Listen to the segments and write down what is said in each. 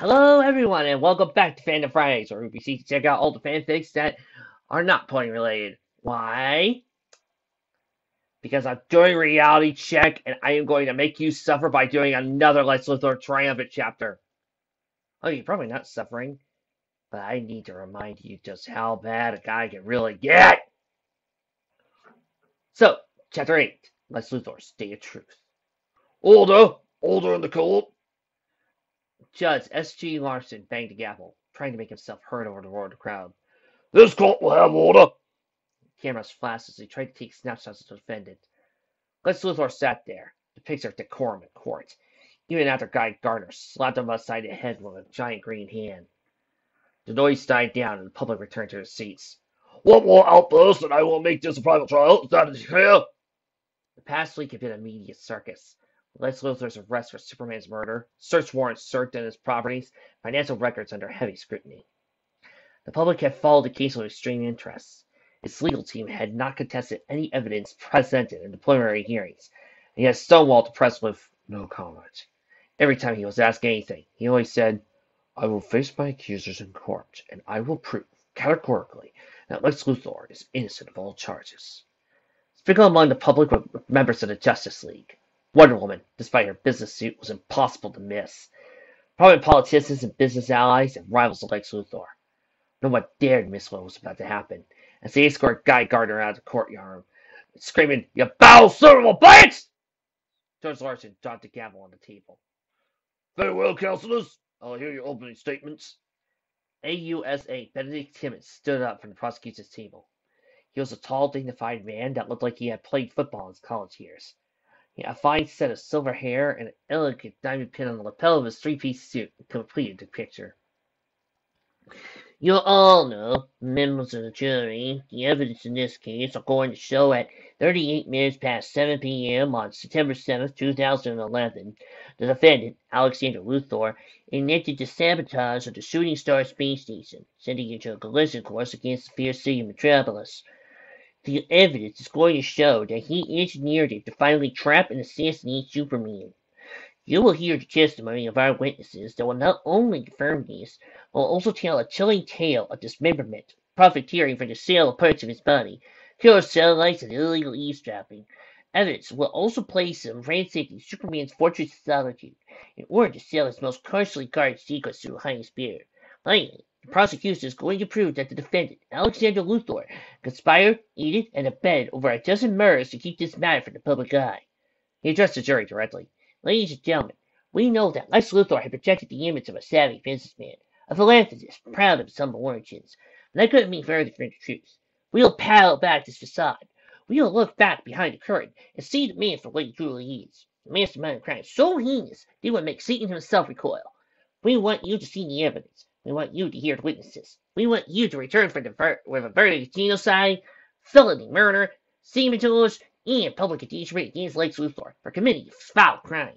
Hello, everyone, and welcome back to Fandom Fridays, where we seek to check out all the fanfics that are not pony related. Why? Because I'm doing reality check, and I am going to make you suffer by doing another Lex Luthor triumphant chapter. Oh, you're probably not suffering, but I need to remind you just how bad a guy can really get. So, Chapter 8, Lex Luthor's Day of Truth. Order in the court. Judge S.G. Larson banged the gavel, trying to make himself heard over the roar of the crowd. This court will have order. Cameras flashed as he tried to take snapshots of the defendant. Lex Luthor sat there, the picture of decorum in court, even after Guy Gardner slapped him upside the head with a giant green hand. The noise died down and the public returned to their seats. One more outburst and I will make this a private trial. Is that clear? The past week had been a media circus. Lex Luthor's arrest for Superman's murder, search warrants served on his properties, financial records under heavy scrutiny. The public had followed the case with extreme interest. Its legal team had not contested any evidence presented in the preliminary hearings, and he had stonewalled the press with no comment. Every time he was asked anything, he always said, I will face my accusers in court, and I will prove, categorically, that Lex Luthor is innocent of all charges. Sprinkled among the public were members of the Justice League. Wonder Woman, despite her business suit, was impossible to miss. Prominent politicians and business allies and rivals of Lex Luthor. No one dared miss what was about to happen, as they escorted Guy Gardner out of the courtyard, screaming, You foul son of a bitch! George Larson dropped the gavel on the table. Very well, councilors. I'll hear your opening statements. AUSA Benedict Timmons stood up from the prosecutor's table. He was a tall, dignified man that looked like he had played football in his college years. He had a fine set of silver hair and an elegant diamond pin on the lapel of his three-piece suit completed the picture. You all know, members of the jury, the evidence in this case are going to show at 38 minutes past 7 p.m. on September 7th, 2011, the defendant, Alexander Luthor, intended to sabotage the Shooting Star space station, sending it to a collision course against the fierce city of Metropolis. The evidence is going to show that he engineered it to finally trap and assassinate Superman. You will hear the testimony of our witnesses that will not only confirm this, but will also tell a chilling tale of dismemberment, profiteering from the sale of parts of his body, killer satellites, and illegal eavesdropping. Evidence will also place him ransacking Superman's fortress of solitude in order to sell his most closely guarded secrets to the highest bidder. Finally, the prosecution is going to prove that the defendant, Alexander Luthor, conspired, aided, and abetted over a dozen murders to keep this matter from the public eye. He addressed the jury directly. Ladies and gentlemen, we know that Lex Luthor had projected the image of a savvy businessman, a philanthropist proud of his humble origins, and that couldn't be further from the truth. We'll peel back this facade. We'll look back behind the curtain and see the man for what he truly is. A mastermind of crime so heinous that it would make Satan himself recoil. We want you to see the evidence. We want you to hear the witnesses. We want you to return with a verdict of genocide, felony murder, sabotage, and public impeachment against Lex Luthor for committing a foul crime.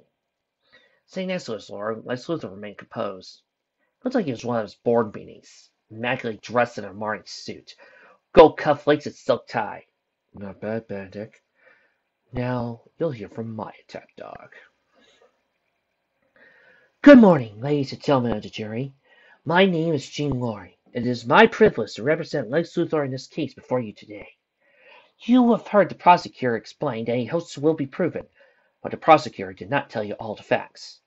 Sitting next to us, Lord, Lex Luthor remained composed. Looked like he was one of his board meetings, immaculately dressed in a morning suit, gold cufflinks and silk tie. Not bad, Benedict. Now you'll hear from my attack dog. Good morning, ladies and gentlemen of the jury. My name is Gene Laurie, and it is my privilege to represent Lex Luthor in this case before you today. You have heard the prosecutor explain that a hoax will be proven, but the prosecutor did not tell you all the facts.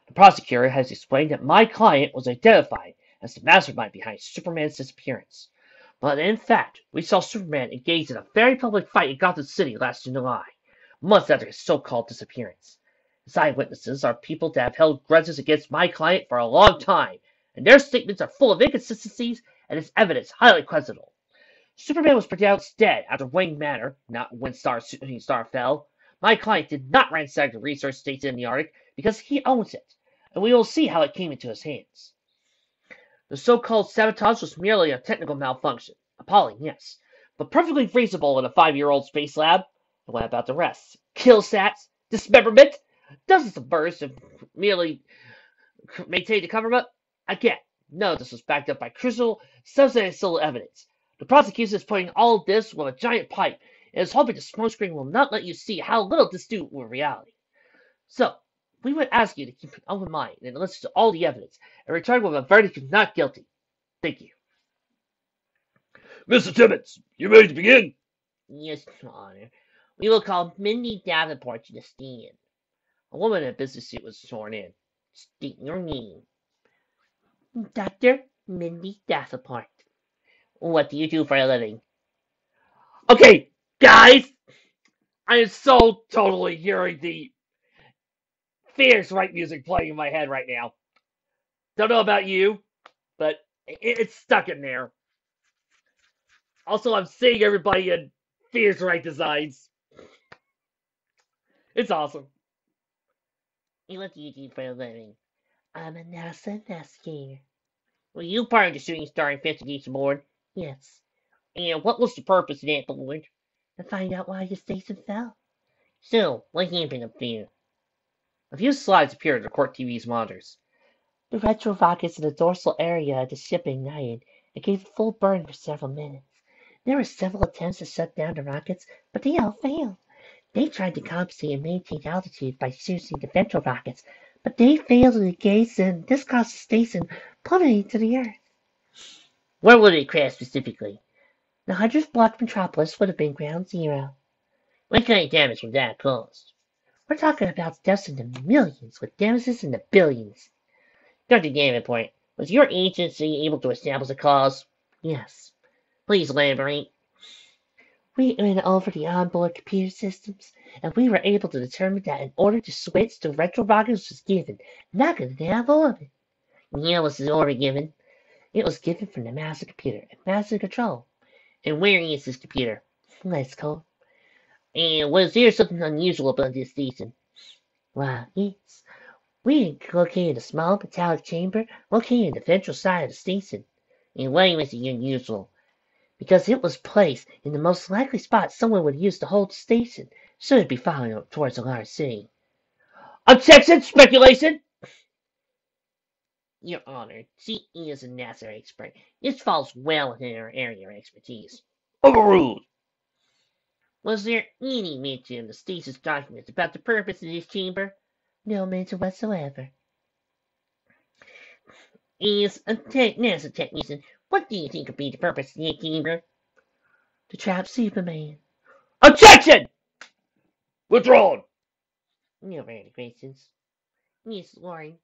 The prosecutor has explained that my client was identified as the mastermind behind Superman's disappearance. But in fact, we saw Superman engaged in a very public fight in Gotham City last July, months after his so-called disappearance. His eyewitnesses are people that have held grudges against my client for a long time, and their statements are full of inconsistencies and his evidence highly questionable. Superman was pronounced dead after Wayne Manor, not when Shooting Star fell. My client did not ransack the research station in the Arctic because he owns it, and we will see how it came into his hands. The so-called sabotage was merely a technical malfunction. Appalling, yes, but perfectly feasible in a 5-year-old space lab. And what about the rest? Kill sats, dismemberment, dozens of bursts, and merely maintained the cover-up? Again, no, this was backed up by crucial, substantial evidence. The prosecution is putting all of this with a giant pipe and is hoping the smokescreen will not let you see how little this do with reality. So, We would ask you to keep an open mind and listen to all the evidence and return with a verdict of not guilty. Thank you. Mr. Timmons, you ready to begin? Yes, Your Honor. We will call Mindy Davenport to the stand. A woman in a business suit was sworn in. State your name. Dr. Mindy Davenport. What do you do for a living? Okay, guys, I am so totally hearing the fierce right music playing in my head right now. Don't know about you, but it's stuck in there. Also, I'm seeing everybody in fierce right designs. It's awesome. What do you do for a living? I'm a NASA investigator. Were you part of the Shooting Star Investigation Board? Yes. And what was the purpose of that board? To find out why the station fell. So, what happened up there? A few slides appeared on the court TV's monitors. The retro rockets in the dorsal area of the ship ignited and gave a full burn for several minutes. There were several attempts to shut down the rockets, but they all failed. They tried to compensate and maintain altitude by using the ventral rockets, but they failed in the case, and this caused the station plummeting to the Earth. Where would it crash specifically? The 100th block metropolis would have been ground zero. What kind of damage would that cause? We're talking about deaths in the millions, with damages in the billions. Dr. Davenport, was your agency able to establish a cause? Yes. Please elaborate. We went over the onboard computer systems, and we were able to determine that an order to switch to retro rockets was given, not going to have orbit. Yeah, was the order given? It was given from the master computer and master control. And where is this computer? Let's go. And was there something unusual about this station? Why, yes. We located a small metallic chamber located in the ventral side of the station. And why was it unusual? Because it was placed in the most likely spot someone would use to hold the station, should it be following up towards a large city. Objection! Speculation! Your Honor, she is a NASA expert. This falls well within her area of expertise. Overruled. Was there any mention in the station's documents about the purpose of this chamber? No mention whatsoever. As a NASA technician, what do you think would be the purpose of this chamber? To trap Superman. Objection! Withdrawn. No further questions. Miss Lauren,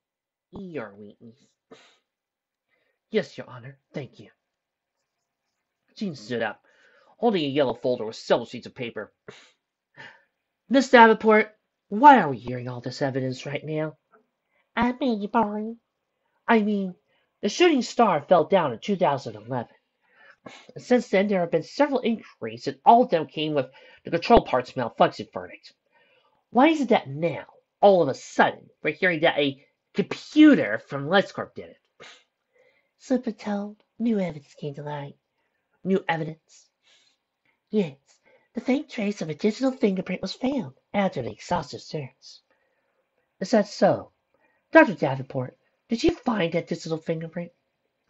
your witness. Yes, Your Honor. Thank you. Jean stood up, holding a yellow folder with several sheets of paper. Miss Davenport, why are we hearing all this evidence right now? I beg your pardon. I mean, the shooting star fell down in 2011. Since then, there have been several inquiries, and all of them came with the control parts malfunction verdict. Why is it that now, all of a sudden, we're hearing that a computer from LexCorp did it? Slipper told. New evidence came to light. New evidence? Yes, the faint trace of a digital fingerprint was found after an exhaustive search. Is that so? Dr. Davenport, did you find that digital fingerprint?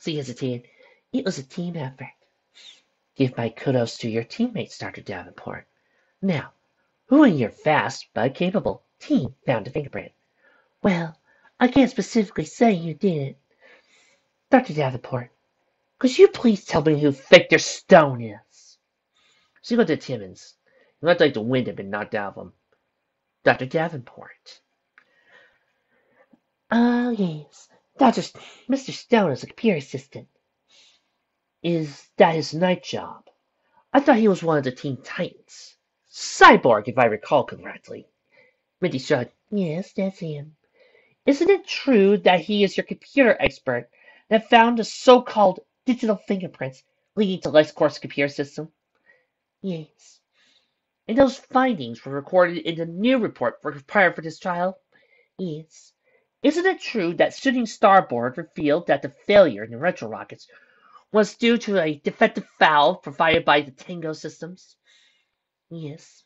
She hesitated. It was a team effort. Give my kudos to your teammates, Dr. Davenport. Now, who in your vast but capable team found the fingerprint? Well, I can't specifically say who did it. Dr. Davenport, could you please tell me who Victor Stone is? She looked at Timmons. He looked like the wind had been knocked out of him. Dr. Davenport. Oh, yes. Mr. Stone is a computer assistant. Is that his night job? I thought he was one of the Teen Titans. Cyborg, if I recall correctly. Mindy shrugged. Yes, that's him. Isn't it true that he is your computer expert that found the so-called digital fingerprints leading to LexCorp's computer system? Yes. And those findings were recorded in the new report prepared for this trial? Yes. Isn't it true that Shooting Starboard revealed that the failure in the retro rockets was due to a defective valve provided by the Tango systems? Yes.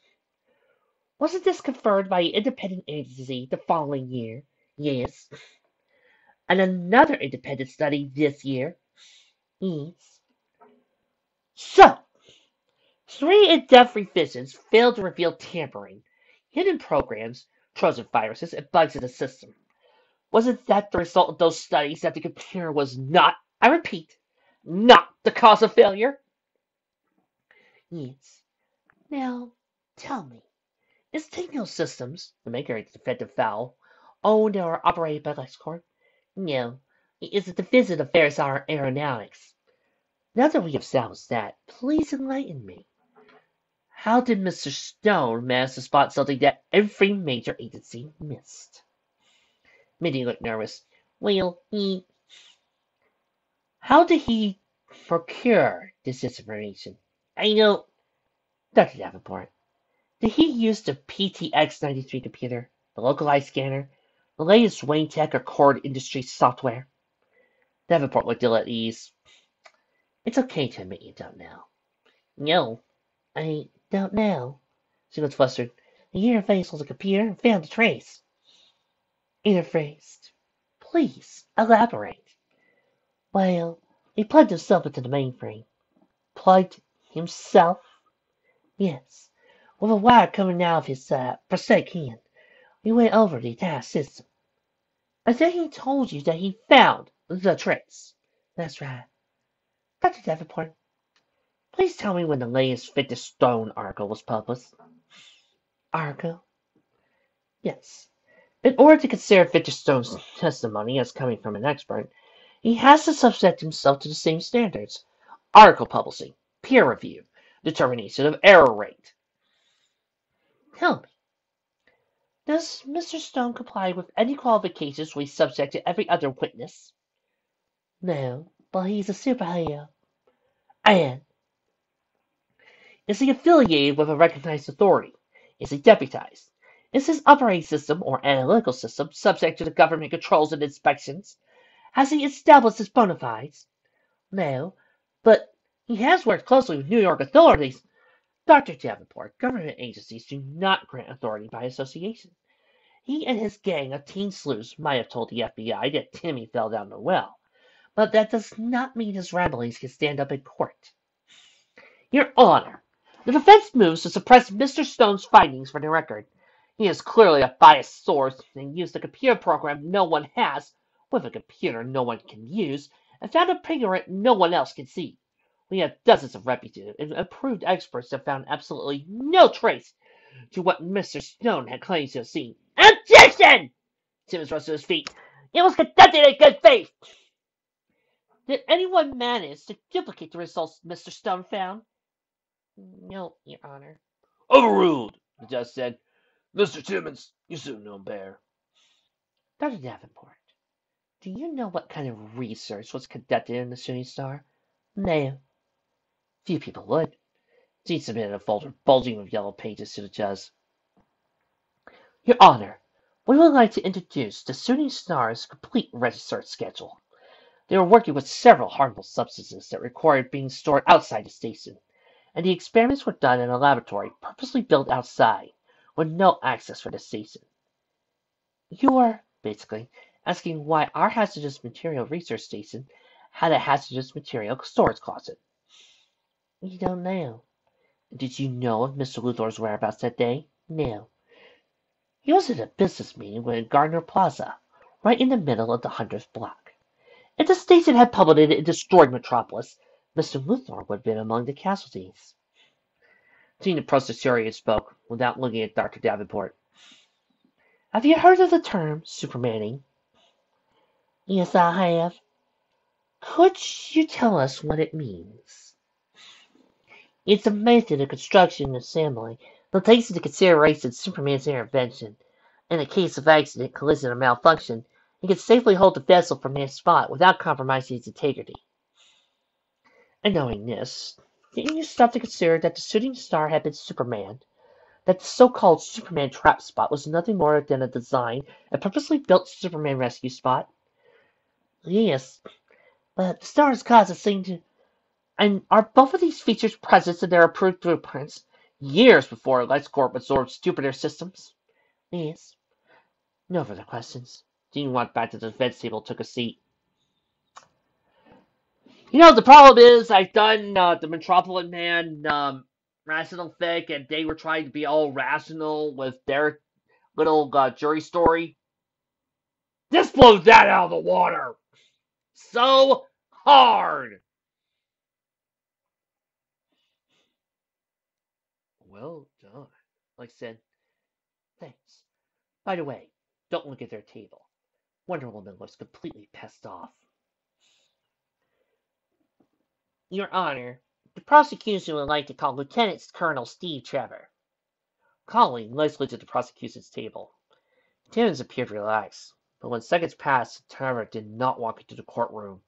Wasn't this confirmed by an independent agency the following year? Yes. And another independent study this year? Yes. So, 3 in-depth revisions failed to reveal tampering, hidden programs, Trojan viruses, and bugs in the system. Wasn't that the result of those studies that the computer was not, I repeat, not the cause of failure? Yes. Now, tell me, is Techno Systems, the maker of the defective foul, owned or operated by LexCorp? No, it is a division of Ferris Aeronautics. Now that we have established that, please enlighten me. How did Mr. Stone manage to spot something that every major agency missed? Mindy looked nervous. Well, how did he procure this information? I know, Dr. Davenport. Did he use the PTX-93 computer, the localized scanner, the latest Wayne Tech or Cord Industries software? Davenport looked ill at ease. It's okay to admit you don't know. No, I don't know. She was flustered. The interface was a computer and found the trace. Interfaced. Please, elaborate. Well, he plugged himself into the mainframe. Plugged himself? Yes. With a wire coming out of his prosthetic hand. We went over the entire system. And then he told you that he found the trace. That's right. Dr. Davenport, please tell me when the latest Victor Stone article was published. Article? Yes. In order to consider Victor Stone's testimony as coming from an expert, he has to subject himself to the same standards. Article publishing, peer review, determination of error rate. Tell me, does Mr. Stone comply with any qualifications we subject to every other witness? No, but he's a superhero. And is he affiliated with a recognized authority? Is he deputized? Is his operating system or analytical system subject to the government controls and inspections? Has he established his bona fides? No, but he has worked closely with New York authorities. Dr. Davenport, government agencies do not grant authority by association. He and his gang of teen sleuths might have told the FBI that Timmy fell down the well, but that does not mean his ramblings can stand up in court. Your Honor, the defense moves to suppress Mr. Stone's findings for the record. He is clearly a biased source and used a computer program no one has, with a computer no one can use, and found a fingerprint no one else can see. We have dozens of reputed and approved experts that found absolutely no trace to what Mr. Stone had claimed to have seen. Objection! Simmons rose to his feet. It was conducted in good faith. Did anyone manage to duplicate the results Mr. Stone found? No, Your Honor. Overruled, the judge said. Mr. Timmons, you soon know better. Dr. Davenport, do you know what kind of research was conducted in the Shooting Star? No. Few people would. Jean submitted a folder bulging with yellow pages to the judge. Your Honor, we would like to introduce the Shooting Star's complete research schedule. They were working with several harmful substances that required being stored outside the station, and the experiments were done in a laboratory purposely built outside, with no access for the station. You are, basically, asking why our hazardous material research station had a hazardous material storage closet. You don't know. Did you know of Mr. Luthor's whereabouts that day? No. He was at a business meeting in Gardner Plaza, right in the middle of the 100th block. If the station had plummeted and destroyed Metropolis, Mr. Luthor would have been among the casualties. Jean approached the jury and spoke, without looking at Dr. Davenport. Have you heard of the term supermanning? Yes, I have. Could you tell us what it means? It's a method of construction and assembly that takes into consideration Superman's intervention. In a case of accident, collision, or malfunction, he can safely hold the vessel from his spot without compromising its integrity. And knowing this, didn't you stop to consider that the shooting star had been Superman? That the so-called Superman trap spot was nothing more than a design, a purposely built Superman rescue spot? Yes, but the star's causes seem to... And are both of these features present in their approved blueprints, years before LexCorp absorbed stupider systems? Yes. No further questions. Dean walked back to the defense table and took a seat. The problem is I've done the Metropolitan Man rational fic, and they were trying to be all rational with their little jury story. This blows that out of the water so hard. Well done. Like said, thanks. By the way, don't look at their table. Wonder Woman looks completely pissed off. Your Honor, the prosecution would like to call Lieutenant Colonel Steve Trevor. Calling, Lex looked at the prosecution's table. Timmons appeared relaxed, but when seconds passed, Trevor did not walk into the courtroom.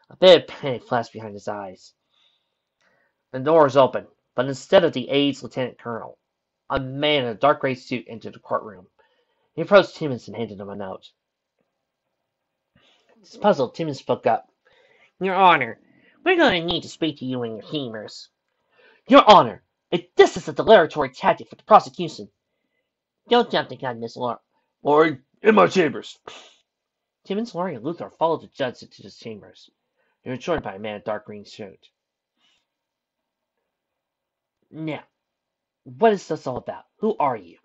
A bit of panic flashed behind his eyes. The door was open, but instead of the aide's lieutenant colonel, a man in a dark gray suit entered the courtroom. He approached Timmons and handed him a note. Puzzled, Timmons spoke up. Your Honor, we're going to need to speak to you and your chambers. Your Honor, this is a dilatory tactic for the prosecution. Don't jump the gun, Miss Lord, in my chambers. Timmons, Laurie, and Luthor followed the judge into his chambers. They were joined by a man in a dark green suit. Now, what is this all about? Who are you?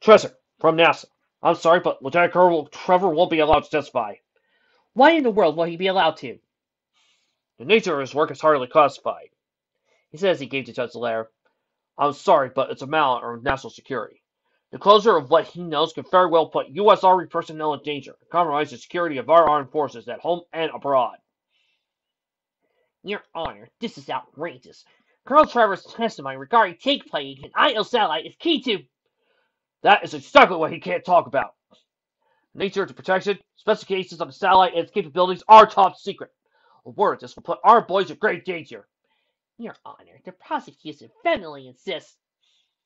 Tresser, from NASA. I'm sorry, but Lieutenant Colonel Trevor won't be allowed to testify. Why in the world will he be allowed to? The nature of his work is hardly classified. He said as he gave the judge a letter. I'm sorry, but it's a matter of national security. The closure of what he knows could very well put U.S. Army personnel in danger and compromise the security of our armed forces at home and abroad. Your Honor, this is outrageous. Colonel Trevor's testimony regarding tank playing and IO satellite is key to... That is exactly what he can't talk about. The nature of the protection, specifications of the satellite and its capabilities are top secret. A word this will put our boys in great danger. Your Honor, the prosecution vehemently insists.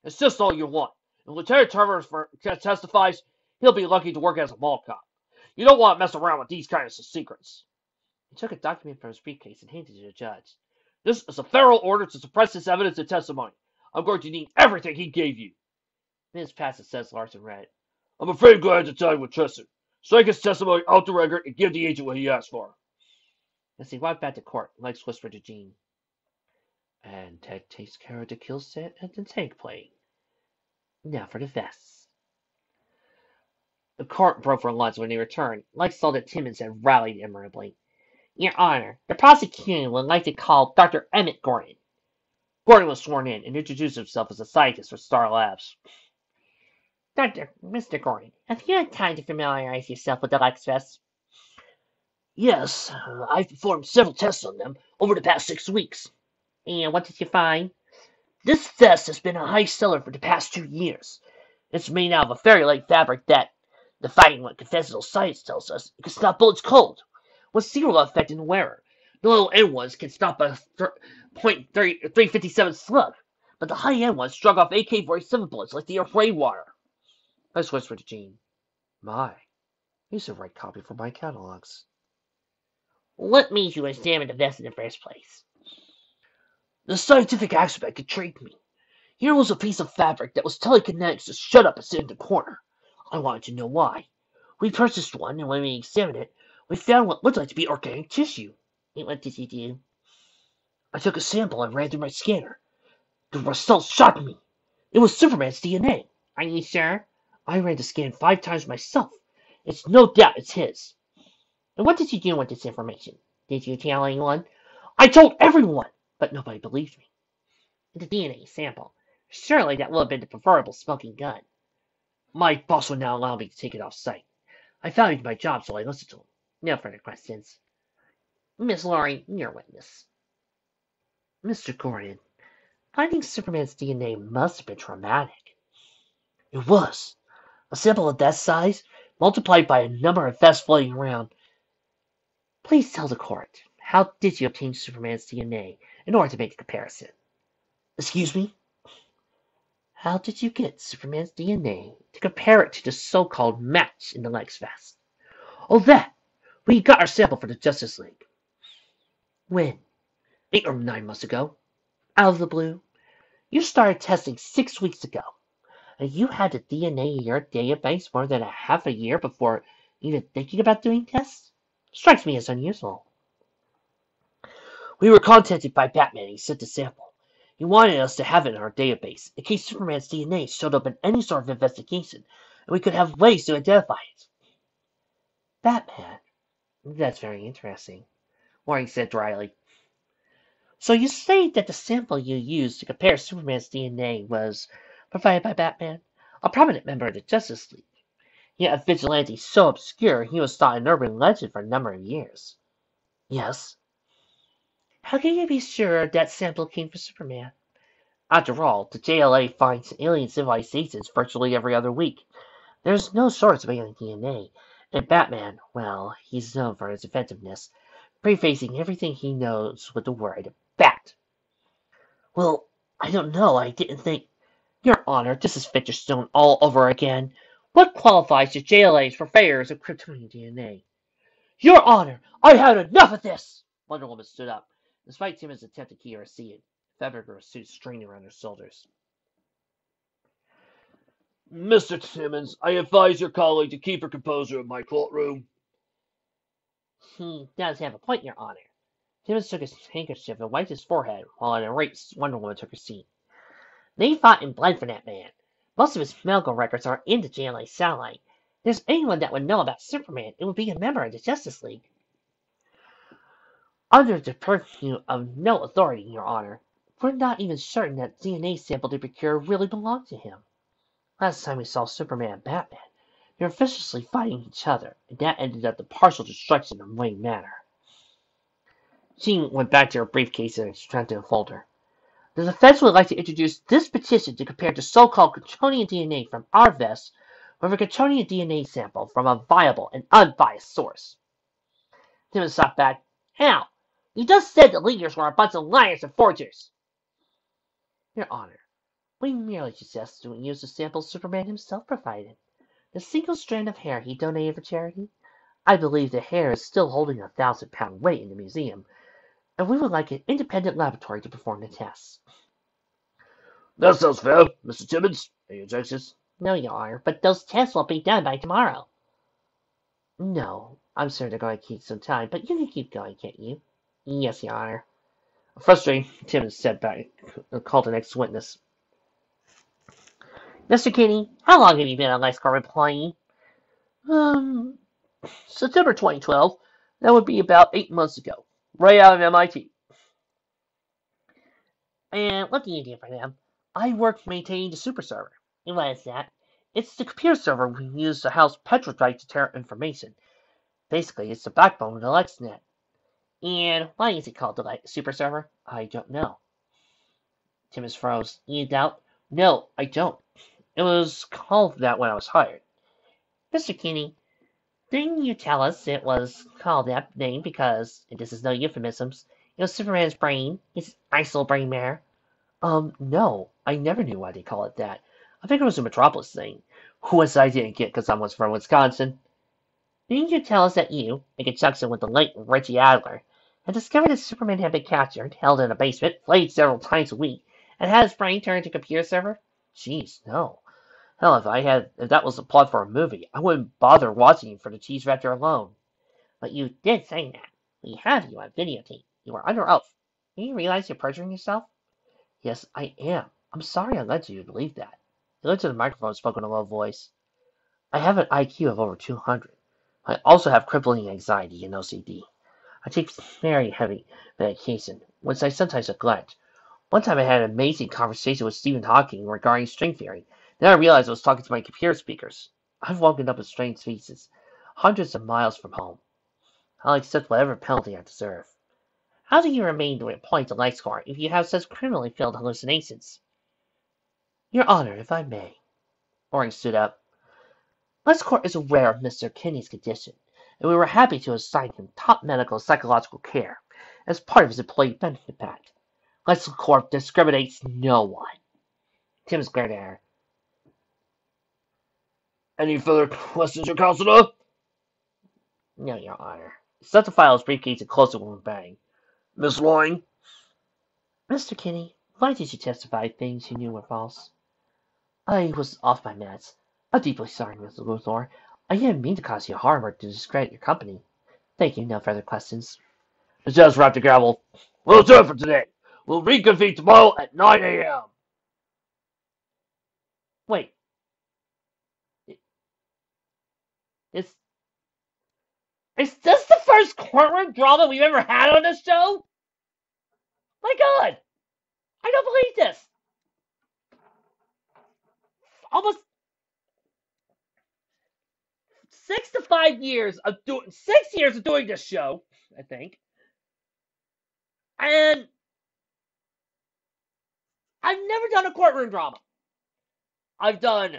Insist all you want. If Lieutenant Trevor testifies, he'll be lucky to work as a mall cop. You don't want to mess around with these kinds of secrets. He took a document from his briefcase and handed it to the judge. This is a federal order to suppress this evidence and testimony. I'm going to need everything he gave you. Minutes passed, says Larson read. I'm afraid I'm going to have to tell you with Tristan. Strike his testimony out the record and give the agent what he asked for. As he walked back to court, Lex whispered to Jean. And Ted takes care of the kill set and the tank playing. Now for the vests. The court broke for lunch when he returned. Lex saw that Timmons had rallied admirably. Your Honor, the prosecution would like to call Dr. Emmett Gordon. Gordon was sworn in and introduced himself as a scientist for Star Labs. Mr. Gordon, have you had time to familiarize yourself with the Lex vests? Yes, I've performed several tests on them over the past 6 weeks. And what did you find? This vest has been a high seller for the past 2 years. It's made out of a very light fabric that, defying what conventional science tells us, it can stop bullets cold, with zero effect in the wearer. The low end ones can stop a .357 slug, but the high end ones strug off AK-47 bullets like they are rainwater. I whispered to Jean. My, he's a right copy for my catalogs. What made you examine the vest in the first place? The scientific aspect intrigued me. Here was a piece of fabric that was telekinetic to shut up and sit in the corner. I wanted to know why. We purchased one, and when we examined it, we found what looked like to be organic tissue. And what did you do? I took a sample and ran through my scanner. The results shocked me. It was Superman's DNA. Are you sure? I ran the scan 5 times myself. It's no doubt it's his. And what did you do with this information? Did you tell anyone? I told everyone, but nobody believed me. The DNA sample. Surely that would have been the preferable smoking gun. My boss would not allow me to take it off site. I valued my job, so I listened to him. No further questions. Miss Laurie, your witness. Mr. Gordon, finding Superman's DNA must have been traumatic. It was. A sample of that size, multiplied by a number of vests floating around. Please tell the court, how did you obtain Superman's DNA in order to make the comparison? Excuse me? How did you get Superman's DNA to compare it to the so-called match in the Lex vest? Oh, that! We got our sample for the Justice League. When? 8 or 9 months ago. Out of the blue? You started testing 6 weeks ago, and you had the DNA in your database more than a half a year before even thinking about doing tests? Strikes me as unusual. We were contacted by Batman and he sent the sample. He wanted us to have it in our database, in case Superman's DNA showed up in any sort of investigation, and we could have ways to identify it. Batman. That's very interesting, Warren said dryly. So you say that the sample you used to compare Superman's DNA was provided by Batman, a prominent member of the Justice League, yet a vigilante so obscure he was thought an urban legend for a number of years. Yes. How can you be sure that sample came from Superman? After all, the JLA finds alien civilizations virtually every other week. There's no shortage of alien DNA, and Batman, well, he's known for his inventiveness, prefacing everything he knows with the word bat. Well, I don't know, I didn't think. Your Honor, this is Stone all over again. What qualifies the JLA's purveyors of Kryptonian DNA? Your Honor, I had enough of this! Wonder Woman stood up, despite Timmons' attempt to keep her seated, fabric of her suit straining around her shoulders. Mr. Timmons, I advise your colleague to keep her composure in my courtroom. He does have a point, Your Honor. Timmons took his handkerchief and wiped his forehead, while an enraged Wonder Woman took her seat. They fought and bled for that man. Most of his medical records are in the JLA satellite. If there's anyone that would know about Superman, it would be a member of the Justice League. Under the purview of no authority, Your Honor, we're not even certain that DNA sample they procured really belonged to him. Last time we saw Superman and Batman, they were viciously fighting each other, and that ended up the partial destruction of Wayne Manor. Jean went back to her briefcase and extracted a folder. The defense would like to introduce this petition to compare the so-called Kryptonian DNA from our vests with a Kryptonian DNA sample from a viable and unbiased source. Timmons shot back. How? You just said the leaders were a bunch of liars and forgers. Your Honor, we merely suggest to use the sample Superman himself provided. The single strand of hair he donated for charity. I believe the hair is still holding 1,000-pound weight in the museum, and we would like an independent laboratory to perform the tests. That sounds fair, Mr. Timmons. Any objections? No, Your Honor, but those tests will be done by tomorrow. No, I'm sure they're going to keep some time, but you can keep going, can't you? Yes, Your Honor. Frustrated, Timmons stepped back and called the next witness. Mr. Kinney, how long have you been a LexCorp employee? September 2012. That would be about 8 months ago. Right out of MIT. And what do you do for them? I work maintaining the super server. And what is that? It's the computer server we use to house Petrotype to tear information. Basically, it's the backbone of the LexNet. And why is it called the super server? I don't know. Timmons froze. You doubt? No, I don't. It was called that when I was hired. Mr. Kinney, didn't you tell us it was called that name because, and this is no euphemisms, it was Superman's brain, his isol brain matter? No, I never knew why they call it that. I think it was a Metropolis thing. Which I didn't get because I was from Wisconsin. Didn't you tell us that you, in conjunction with the late Reggie Adler, had discovered that Superman had been captured, held in a basement, played several times a week, and had his brain turned into a computer server? Jeez, no. Hell, if that was the plot for a movie, I wouldn't bother watching it for the cheese factor alone. But you did say that. We have you on videotape. You are under oath. Do you realize you're perjuring yourself? Yes, I am. I'm sorry I led you to believe that. He looked at the microphone and spoke in a low voice. I have an IQ of over 200. I also have crippling anxiety and OCD. I take very heavy medication, which I sometimes neglect. One time I had an amazing conversation with Stephen Hawking regarding string theory. Then I realized I was talking to my computer speakers. I've woken up in strange spaces, hundreds of miles from home. I'll accept whatever penalty I deserve. How do you remain employed to LexCorp if you have such criminally filled hallucinations? Your Honor, if I may. Orange stood up. LexCorp is aware of Mr. Kinney's condition, and we were happy to assign him top medical and psychological care as part of his employee benefit pact. LexCorp discriminates no one. Timmons glared at her. Any further questions, Your Counselor? No, Your Honor. He set the file in his briefcase and closed it with a bang. Miss Loring? Mr. Kinney, why did you testify things you knew were false? I was off my meds. I'm deeply sorry, Mr. Luthor. I didn't mean to cause you harm or to discredit your company. Thank you. No further questions. The judge rapped the gavel. Well done for today. We'll reconvene tomorrow at 9 a.m. Wait, is is this the first courtroom drama we've ever had on this show? My God, I don't believe this. Almost 6 years of doing this show, I think, and I've never done a courtroom drama. I've done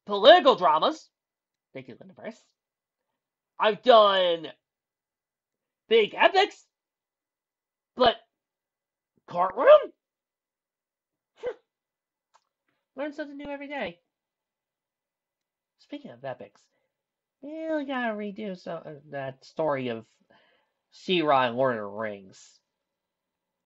political dramas. Thank you, Linda Price. I've done big epics, but courtroom? Learn something new every day. Speaking of epics, we gotta redo that story of She-Ra and Lord of the Rings.